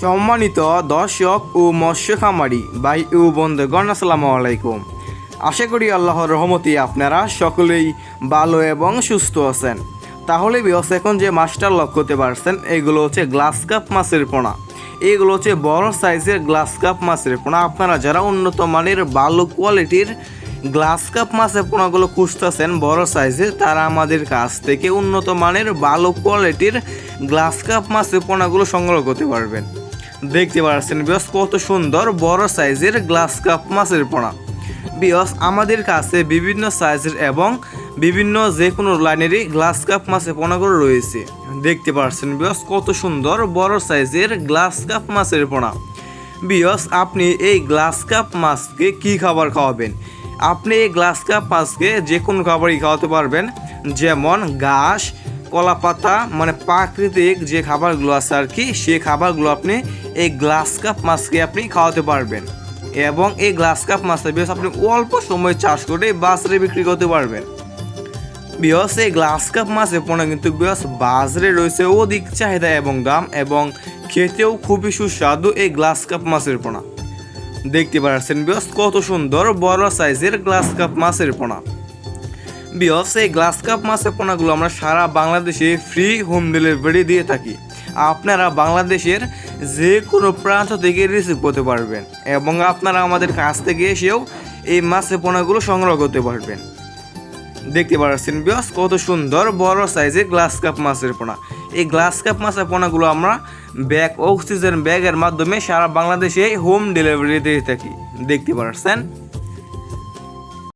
সম্মানিত দর্শক ও মৎস্য খামারি ভাই ও বন্ধুগণ, আসসালামু আলাইকুম। আশা করি আল্লাহর রহমতে আপনারা সকলেই ভালো এবং সুস্থ আছেন। তাহলে বিয়স এখন যে মাছটা লক্ষ্য করতে পারছেন, এগুলো হচ্ছে গ্লাস কাপ মাছের পোনা। এগুলো হচ্ছে বড় সাইজের গ্লাস কাপ মাছের পোনা। আপনারা যারা উন্নত মানের ভালো কোয়ালিটির গ্লাস কাপ মাছের পোনাগুলো খুঁজতেছেন বড় সাইজের, তারা আমাদের কাছ থেকে উন্নত মানের ভালো কোয়ালিটির গ্লাস কাপ মাছের পোনাগুলো সংগ্রহ করতে পারবেন। দেখতে পাচ্ছেন বিয়স কত সুন্দর বড় সাইজের গ্লাস কাপ মাছের পোনা। বিয়স আমাদের কাছে বিভিন্ন সাইজের এবং বিভিন্ন যে কোনো লাইনেরই গ্লাস কাপ মাছের পোনাগুলো রয়েছে। দেখতে পাচ্ছেন বিয়স কত সুন্দর বড় সাইজের গ্লাস কাপ মাছের পোনা। বিয়স আপনি এই গ্লাস কাপ মাছকে কি খাবার খাওয়াবেন? আপনি এই গ্লাস কাপ মাছকে যে কোনো খাবারই খাওয়াতে পারবেন, যেমন ঘাস, কলা পাতা, মানে প্রাকৃতিক যে খাবারগুলো আছে আর কি, সেই খাবারগুলো আপনি এই গ্লাস কাপ মাছকে আপনি খাওয়াতে পারবেন। এবং এই গ্লাস কাপ মাছটা বিয়স আপনি অল্প সময় চাষ করে বাজারে বিক্রি করতে পারবেন। বিয়স এই গ্লাস কাপ মাছের পোনা কিন্তু বিয়স বাজারে রয়েছে অধিক চাহিদা এবং দাম, এবং খেতেও খুবই সুস্বাদু এই গ্লাস কাপ মাছের পোনা। দেখতে পাচ্ছেন বিয়স কত সুন্দর বড় সাইজের গ্লাস কাপ মাছের পোনা। বিয়স এই গ্লাস কাপ মাছের পোনাগুলো আমরা সারা বাংলাদেশে ফ্রি হোম ডেলিভারি দিয়ে থাকি। আপনারা বাংলাদেশের যে কোনো প্রান্ত থেকে রিসিভ করতে পারবেন, এবং আপনারা আমাদের কাছ থেকে এসেও এই মাছের পোনাগুলো সংগ্রহ করতে পারবেন। দেখতে পাচ্ছেন বিয়স কত সুন্দর বড় সাইজের গ্লাস কাপ মাছের পোনা। এই গ্লাস কাপ মাছের পোনাগুলো আমরা অক্সিজেন ব্যাগের মাধ্যমে সারা বাংলাদেশে হোম ডেলিভারি দিয়ে থাকি। দেখতে পাচ্ছেন।